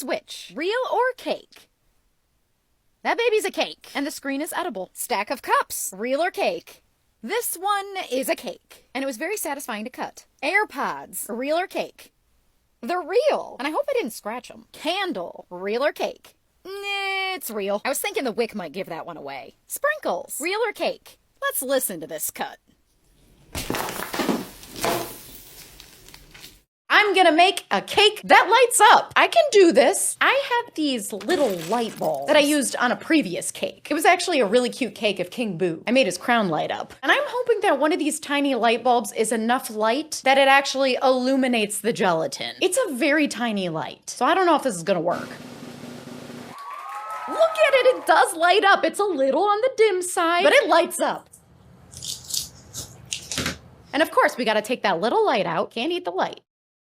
Switch. Real or cake? That baby's a cake. And the screen is edible. Stack of cups. Real or cake? This one is a cake. And it was very satisfying to cut. AirPods. Real or cake? They're real. And I hope I didn't scratch them. Candle. Real or cake? It's real. I was thinking the wick might give that one away. Sprinkles. Real or cake? Let's listen to this cut. I'm gonna make a cake that lights up. I can do this. I have these little light bulbs that I used on a previous cake. It was actually a really cute cake of King Boo. I made his crown light up. And I'm hoping that one of these tiny light bulbs is enough light that it actually illuminates the gelatin. It's a very tiny light, so I don't know if this is gonna work. Look at it, it does light up. It's a little on the dim side, but it lights up. And of course, we gotta take that little light out. Can't eat the light.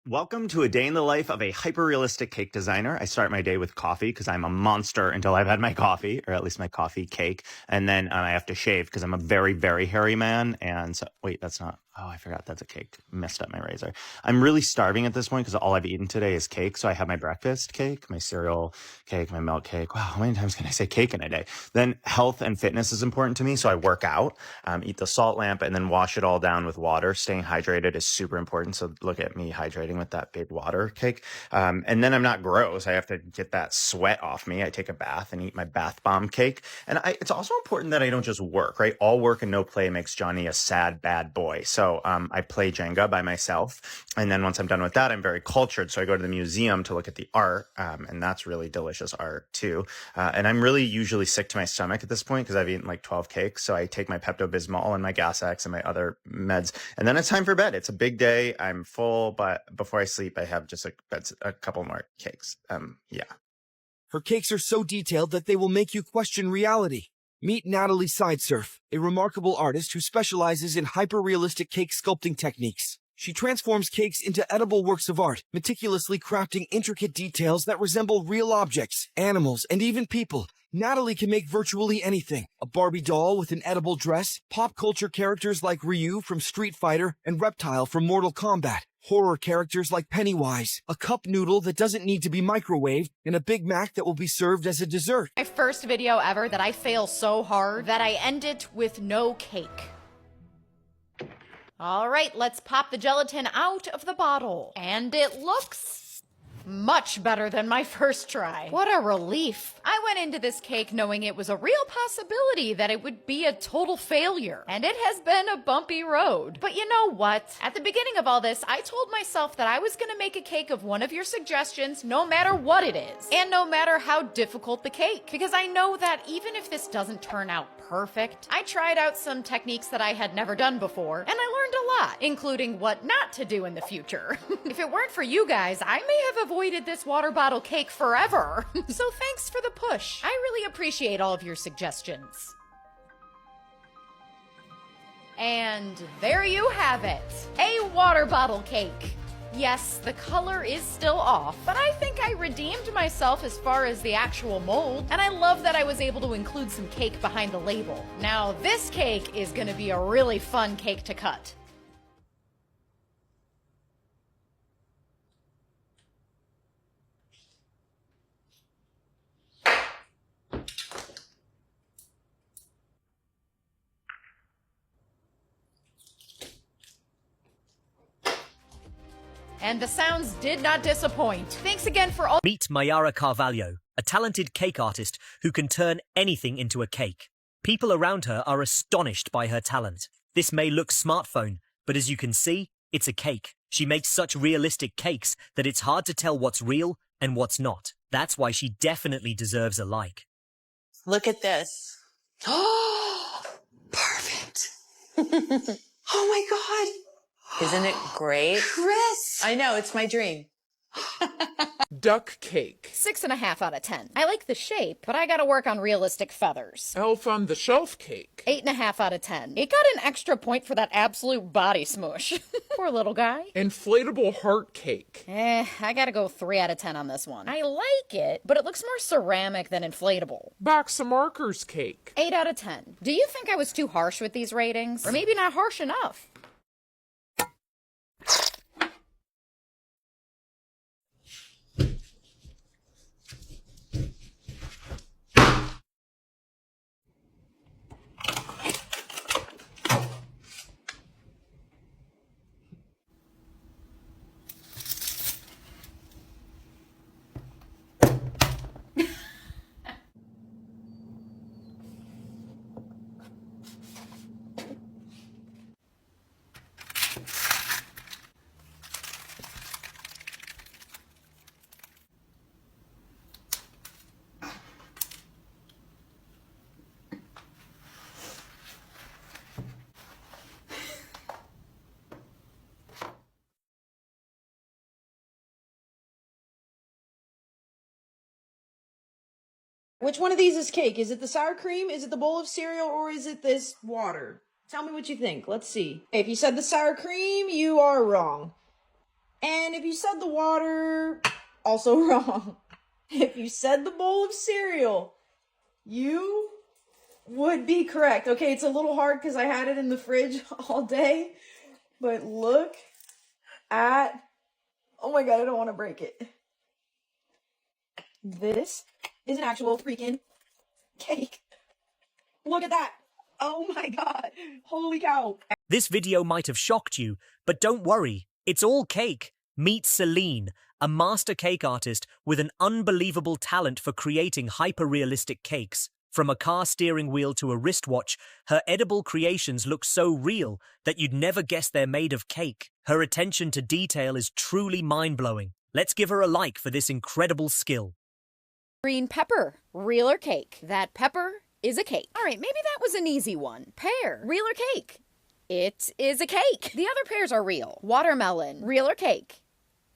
Welcome to a day in the life of a hyper-realistic cake designer. I start my day with coffee because I'm a monster until I've had my coffee, or at least my coffee cake. And then I have to shave because I'm a very, very hairy man. And so, wait, that's not, oh, I forgot that's a cake. Messed up my razor. I'm really starving at this point because all I've eaten today is cake. So I have my breakfast cake, my cereal cake, my milk cake. Wow, how many times can I say cake in a day? Then health and fitness is important to me. So I work out, eat the salt lamp, and then wash it all down with water. Staying hydrated is super important. So look at me hydrating with that big water cake. And then I'm not gross. I have to get that sweat off me. I take a bath and eat my bath bomb cake. And it's also important that I don't just work, right? All work and no play makes Johnny a sad, bad boy. So I play Jenga by myself. And then once I'm done with that, I'm very cultured. So I go to the museum to look at the art. And that's really delicious art too. And I'm really usually sick to my stomach at this point because I've eaten like 12 cakes. So I take my Pepto-Bismol and my Gas X and my other meds. And then it's time for bed. It's a big day. I'm full, but before I sleep, I have just a couple more cakes. Yeah. Her cakes are so detailed that they will make you question reality. Meet Natalie Sidesurf, a remarkable artist who specializes in hyper-realistic cake sculpting techniques. She transforms cakes into edible works of art, meticulously crafting intricate details that resemble real objects, animals, and even people. Natalie can make virtually anything. A Barbie doll with an edible dress, pop culture characters like Ryu from Street Fighter and Reptile from Mortal Kombat, horror characters like Pennywise, a cup noodle that doesn't need to be microwaved, and a Big Mac that will be served as a dessert. My first video ever that I fail so hard that I end it with no cake. All right, let's pop the gelatin out of the bottle. And it looks much better than my first try. What a relief. I went into this cake knowing it was a real possibility that it would be a total failure. And it has been a bumpy road. But you know what? At the beginning of all this, I told myself that I was gonna make a cake of one of your suggestions, no matter what it is. And no matter how difficult the cake. Because I know that even if this doesn't turn out perfect, I tried out some techniques that I had never done before, and I learned a lot, including what not to do in the future. If it weren't for you guys, I may have avoided this water bottle cake forever. So thanks for the push. I really appreciate all of your suggestions. And there you have it, a water bottle cake. Yes, the color is still off, but I think I redeemed myself as far as the actual mold, and I love that I was able to include some cake behind the label. Now, this cake is gonna be a really fun cake to cut. And the sounds did not disappoint. Thanks again for all— Meet Mayara Carvalho, a talented cake artist who can turn anything into a cake. People around her are astonished by her talent. This may look smartphone, but as you can see, it's a cake. She makes such realistic cakes that it's hard to tell what's real and what's not. That's why she definitely deserves a like. Look at this. Oh, perfect. Oh my God. Isn't it great? Chris! I know, it's my dream. Duck cake. 6.5 out of 10. I like the shape, but I gotta work on realistic feathers. Elf on the Shelf cake. 8.5 out of 10. It got an extra point for that absolute body smoosh. Poor little guy. Inflatable heart cake. I gotta go 3 out of 10 on this one. I like it, but it looks more ceramic than inflatable. Box of markers cake. 8 out of 10. Do you think I was too harsh with these ratings? Or maybe not harsh enough? Which one of these is cake? Is it the sour cream? Is it the bowl of cereal? Or is it this water? Tell me what you think. Let's see. If you said the sour cream, you are wrong. And if you said the water, also wrong. If you said the bowl of cereal, you would be correct. Okay, it's a little hard because I had it in the fridge all day. But look at... Oh my god, I don't want to break it. This is an actual freaking cake. Look at that. Oh my god. Holy cow. This video might have shocked you, but don't worry, it's all cake. Meet Celine, a master cake artist with an unbelievable talent for creating hyper-realistic cakes. From a car steering wheel to a wristwatch, her edible creations look so real that you'd never guess they're made of cake. Her attention to detail is truly mind-blowing. Let's give her a like for this incredible skill. Green pepper, real or cake? That pepper is a cake. All right, maybe that was an easy one. Pear, real or cake? It is a cake. The other pears are real. Watermelon, real or cake?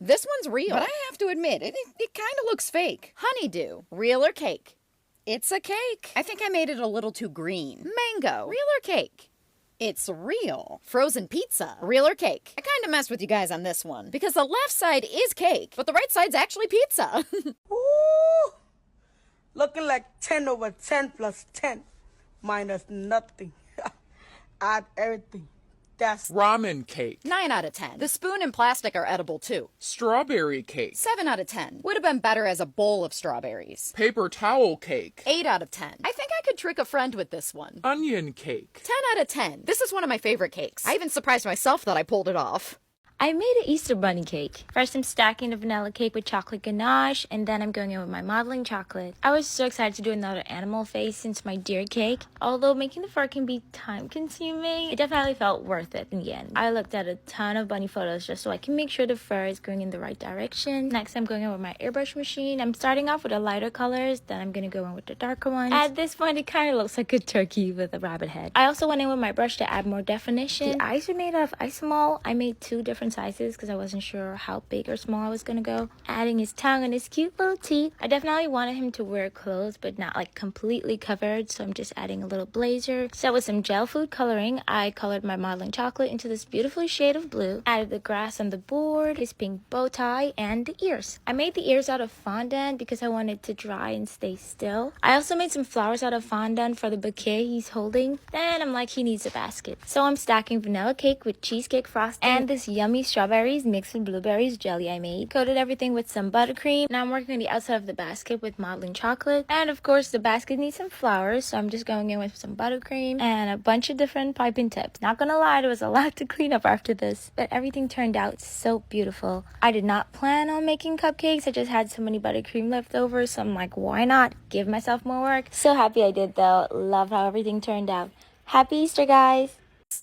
This one's real. But I have to admit, it kind of looks fake. Honeydew, real or cake? It's a cake. I think I made it a little too green. Mango, real or cake? It's real. Frozen pizza, real or cake? I kind of messed with you guys on this one because the left side is cake, but the right side's actually pizza. Ooh, looking like 10 over 10 plus 10 minus nothing. Add everything. That's Ramen cake. 9 out of 10. The spoon and plastic are edible too. Strawberry cake. 7 out of 10. Would have been better as a bowl of strawberries. Paper towel cake. 8 out of 10. I think I could trick a friend with this one. Onion cake. 10 out of 10. This is one of my favorite cakes. I even surprised myself that I pulled it off. I made an Easter bunny cake. First, I'm stacking the vanilla cake with chocolate ganache, and then I'm going in with my modeling chocolate. I was so excited to do another animal face since my deer cake. Although making the fur can be time-consuming, it definitely felt worth it in the end. I looked at a ton of bunny photos just so I can make sure the fur is going in the right direction. Next, I'm going in with my airbrush machine. I'm starting off with the lighter colors, then I'm going to go in with the darker ones. At this point, it kind of looks like a turkey with a rabbit head. I also went in with my brush to add more definition. The eyes are made out of isomalt. I made 2 different sizes because I wasn't sure how big or small I was gonna go. Adding his tongue and his cute little teeth. I definitely wanted him to wear clothes but not like completely covered, so I'm just adding a little blazer. So with some gel food coloring, I colored my modeling chocolate into this beautiful shade of blue. Added the grass on the board, his pink bow tie, and the ears. I made the ears out of fondant because I wanted to dry and stay still. I also made some flowers out of fondant for the bouquet he's holding. Then I'm like, he needs a basket. So I'm stacking vanilla cake with cheesecake frosting and this yummy strawberries mixed with blueberries jelly I made. Coated everything with some buttercream. Now I'm working on the outside of the basket with modeling chocolate. And of course the basket needs some flowers, so I'm just going in with some buttercream and a bunch of different piping tips. Not gonna lie, there was a lot to clean up after this, but everything turned out so beautiful. I did not plan on making cupcakes. I just had so many buttercream left over, so I'm like, why not give myself more work? So happy I did though. Love how everything turned out. Happy Easter, guys!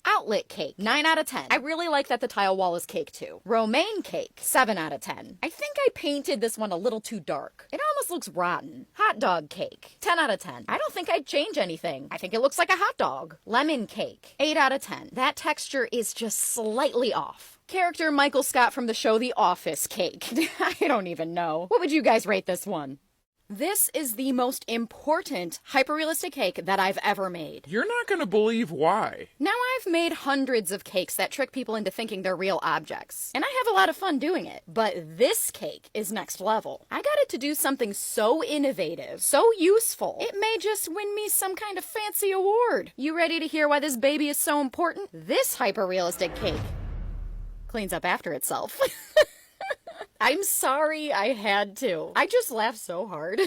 Outlet cake, 9 out of 10. I really like that the tile wall is cake too. Romaine cake, 7 out of 10. I think I painted this one a little too dark. It almost looks rotten. Hot dog cake, 10 out of 10. I don't think I'd change anything. I think it looks like a hot dog. Lemon cake, 8 out of 10. That texture is just slightly off. Character Michael Scott from the show The Office cake. I don't even know. What would you guys rate this one? This is the most important hyper-realistic cake that I've ever made. You're not going to believe why. Now I've made hundreds of cakes that trick people into thinking they're real objects, and I have a lot of fun doing it. But this cake is next level. I got it to do something so innovative, so useful, it may just win me some kind of fancy award. You ready to hear why this baby is so important? This hyper-realistic cake cleans up after itself. I'm sorry I had to. I just laughed so hard.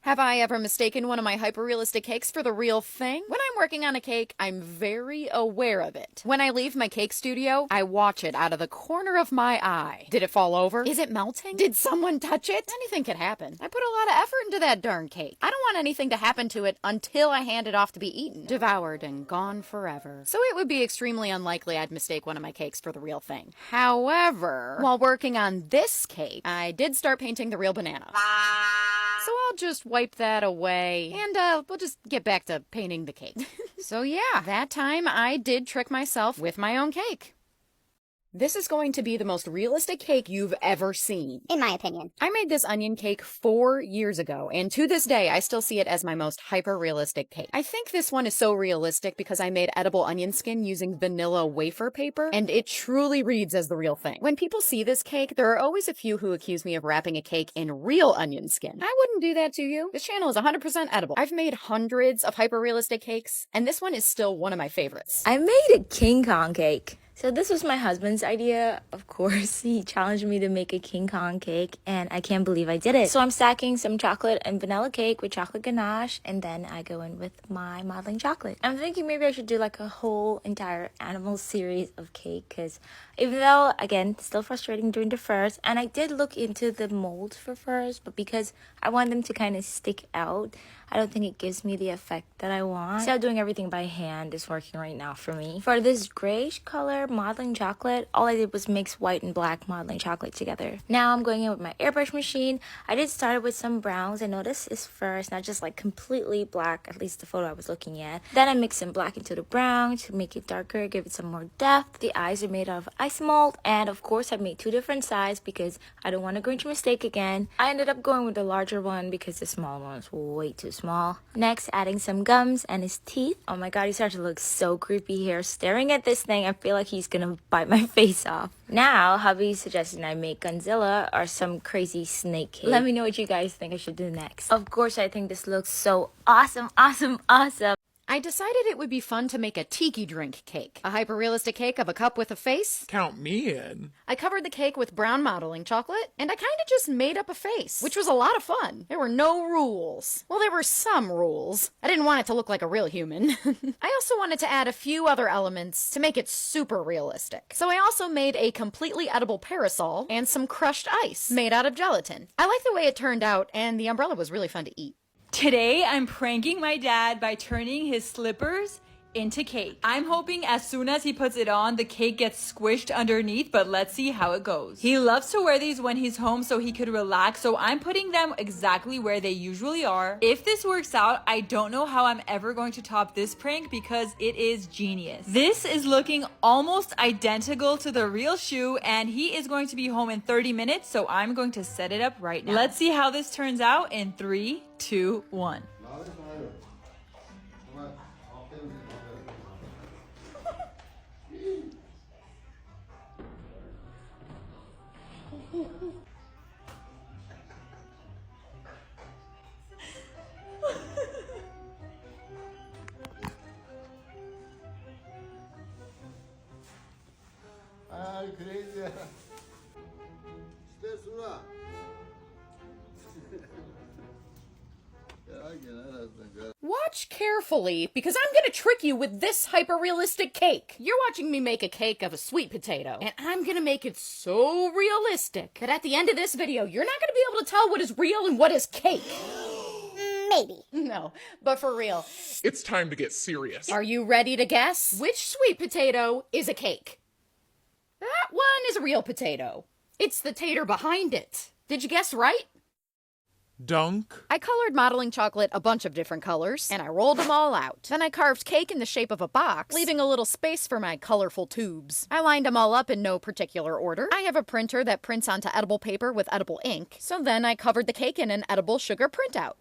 Have I ever mistaken one of my hyper-realistic cakes for the real thing? When I'm working on a cake, I'm very aware of it. When I leave my cake studio, I watch it out of the corner of my eye. Did it fall over? Is it melting? Did someone touch it? Anything could happen. I put a lot of effort into that darn cake. I don't want anything to happen to it until I hand it off to be eaten, devoured, and gone forever. So it would be extremely unlikely I'd mistake one of my cakes for the real thing. However, while working on this cake, I did start painting the real banana. So I'll just wipe that away, and we'll just get back to painting the cake. So yeah, that time I did trick myself with my own cake. This is going to be the most realistic cake you've ever seen. In my opinion. I made this onion cake 4 years ago, and to this day, I still see it as my most hyper-realistic cake. I think this one is so realistic because I made edible onion skin using vanilla wafer paper, and it truly reads as the real thing. When people see this cake, there are always a few who accuse me of wrapping a cake in real onion skin. I wouldn't do that to you. This channel is 100% edible. I've made hundreds of hyper-realistic cakes, and this one is still one of my favorites. I made a King Kong cake. So this was my husband's idea. Of course, he challenged me to make a King Kong cake, and I can't believe I did it. So I'm stacking some chocolate and vanilla cake with chocolate ganache, and then I go in with my modeling chocolate. I'm thinking maybe I should do like a whole entire animal series of cake, because even though, again, still frustrating doing the furs, and I did look into the molds for furs, but because I want them to kind of stick out, I don't think it gives me the effect that I want. So doing everything by hand is working right now for me. For this grayish color modeling chocolate, all I did was mix white and black modeling chocolate together. Now I'm going in with my airbrush machine. I did start with some browns. I noticed this first, not just like completely black, at least the photo I was looking at. Then I mixed some black into the brown to make it darker, give it some more depth. The eyes are made out of ice mold, and of course I made 2 different sizes because I don't want a Grinch mistake again. I ended up going with the larger one because the small one was way too small. Next, adding some gums and his teeth. Oh my god, he started to look so creepy here. Staring at this thing, I feel like he's gonna bite my face off. Now, hubby's suggesting I make Godzilla or some crazy snake cake. Let me know what you guys think I should do next. Of course, I think this looks so awesome, awesome, awesome. I decided it would be fun to make a tiki drink cake. A hyper-realistic cake of a cup with a face. Count me in. I covered the cake with brown modeling chocolate, and I kind of just made up a face, which was a lot of fun. There were no rules. Well, there were some rules. I didn't want it to look like a real human. I also wanted to add a few other elements to make it super realistic. So I also made a completely edible parasol and some crushed ice made out of gelatin. I like the way it turned out, and the umbrella was really fun to eat. Today, I'm pranking my dad by turning his slippers into cake. I'm hoping as soon as he puts it on, the cake gets squished underneath, but let's see how it goes. He loves to wear these when he's home so he could relax, so I'm putting them exactly where they usually are. If this works out, I don't know how I'm ever going to top this prank because it is genius. This is looking almost identical to the real shoe, and he is going to be home in 30 minutes, so I'm going to set it up right now. Let's see how this turns out in 3, 2, 1. crazy. Stay sura. Watch carefully, because I'm gonna trick you with this hyper-realistic cake. You're watching me make a cake of a sweet potato, and I'm gonna make it so realistic that at the end of this video, you're not gonna be able to tell what is real and what is cake. Maybe. No, but for real. It's time to get serious. Are you ready to guess which sweet potato is a cake? That one is a real potato. It's the tater behind it. Did you guess right? Dunk. I colored modeling chocolate a bunch of different colors, and I rolled them all out. Then I carved cake in the shape of a box, leaving a little space for my colorful tubes. I lined them all up in no particular order. I have a printer that prints onto edible paper with edible ink, so then I covered the cake in an edible sugar printout.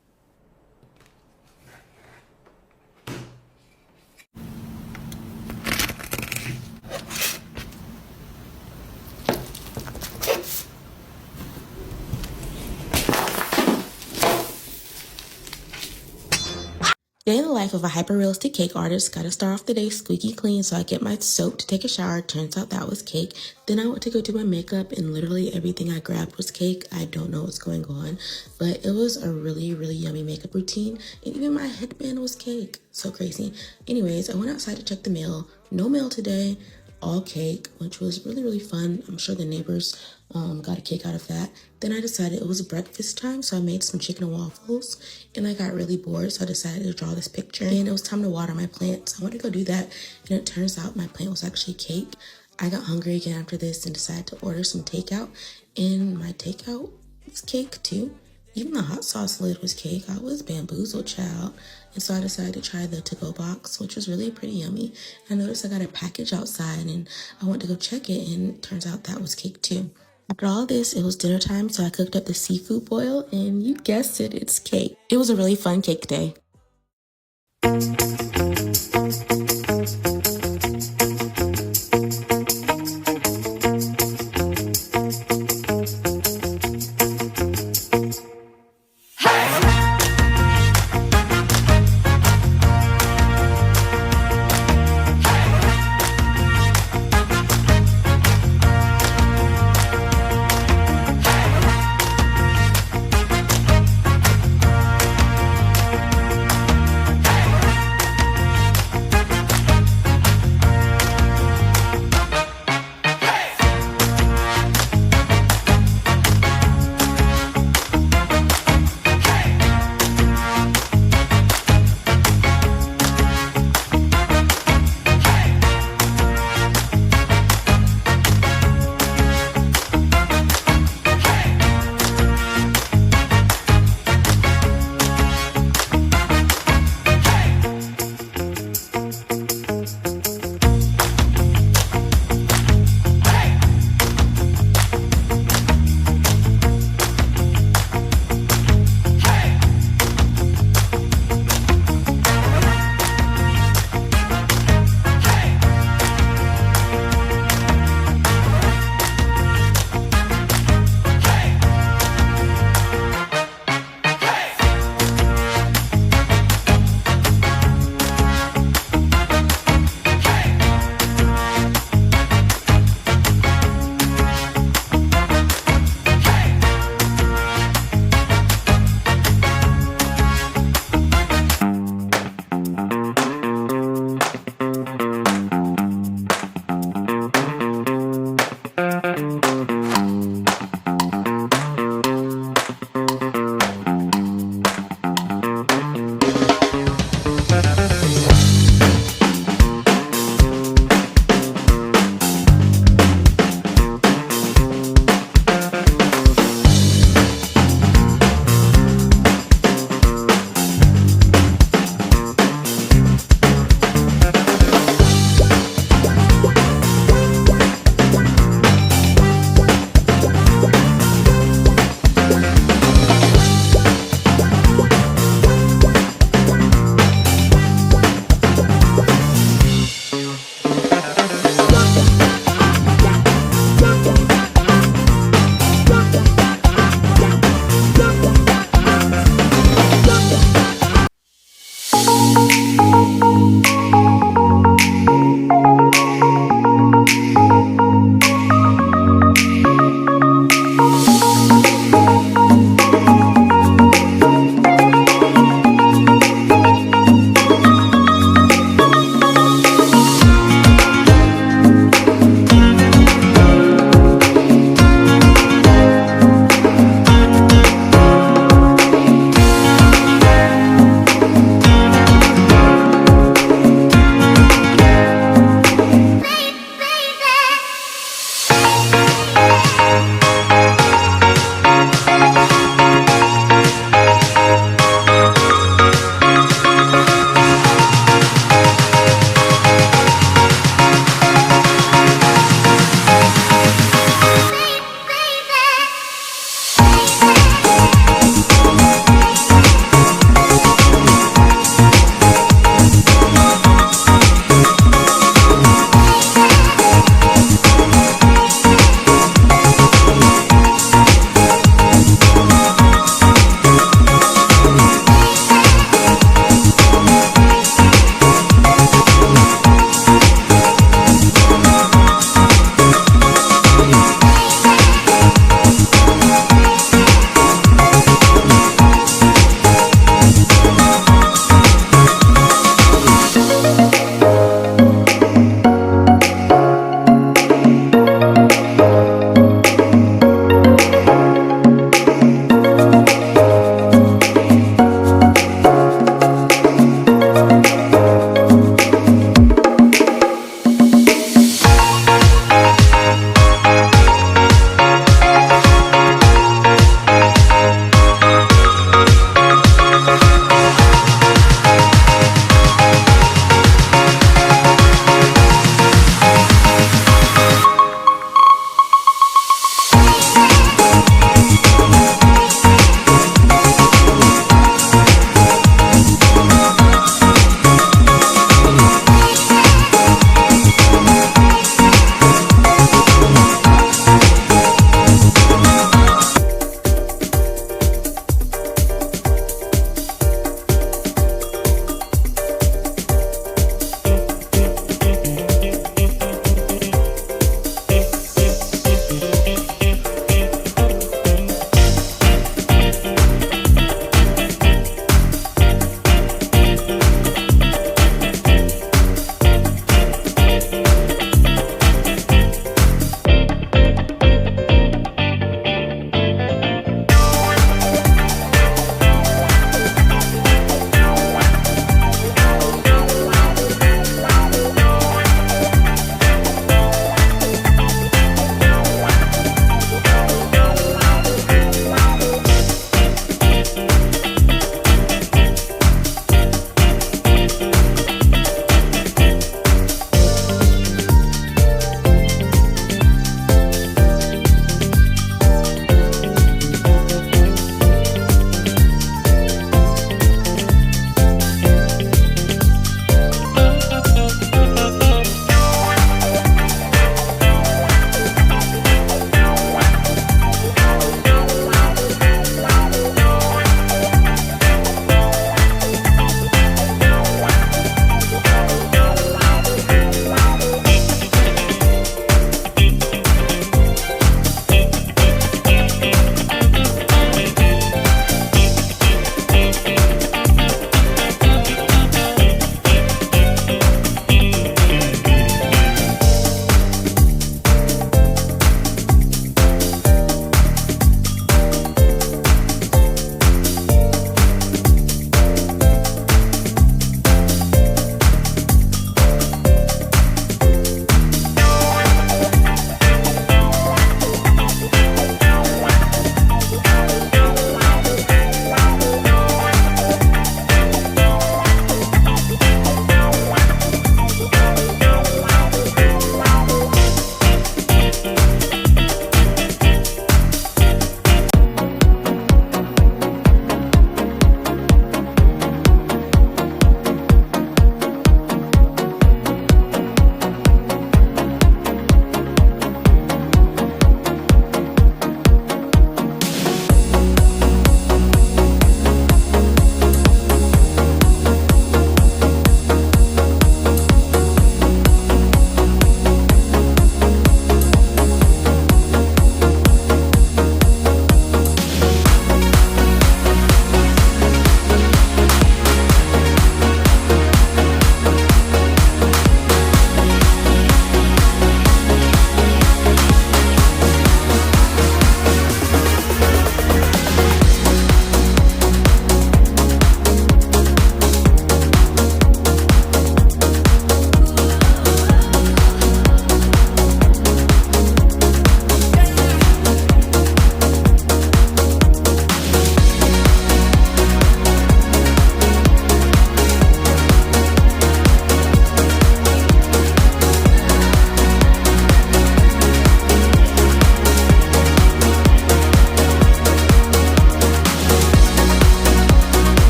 Day in the life of a hyper-realistic cake artist. Gotta start off the day squeaky clean, so I get my soap to take a shower. Turns out that was cake. Then I went to go do my makeup, and literally everything I grabbed was cake. I don't know what's going on, but it was a really, really yummy makeup routine, and even my headband was cake. So crazy. Anyways, I went outside to check the mail. No mail today. All cake, which was really, really fun. I'm sure the neighbors got a cake out of that. Then I decided it was breakfast time, so I made some chicken and waffles, and I got really bored, so I decided to draw this picture, and it was time to water my plants. I went to go do that, and it turns out my plant was actually cake. I got hungry again after this and decided to order some takeout, and my takeout was cake too. Even the hot sauce lid was cake. I was bamboozled, child. And so I decided to try the to-go box, which was really pretty yummy. I noticed I got a package outside and I went to go check it, and it turns out that was cake too. After all this, it was dinner time, so I cooked up the seafood boil, and you guessed it, it's cake. It was a really fun cake day.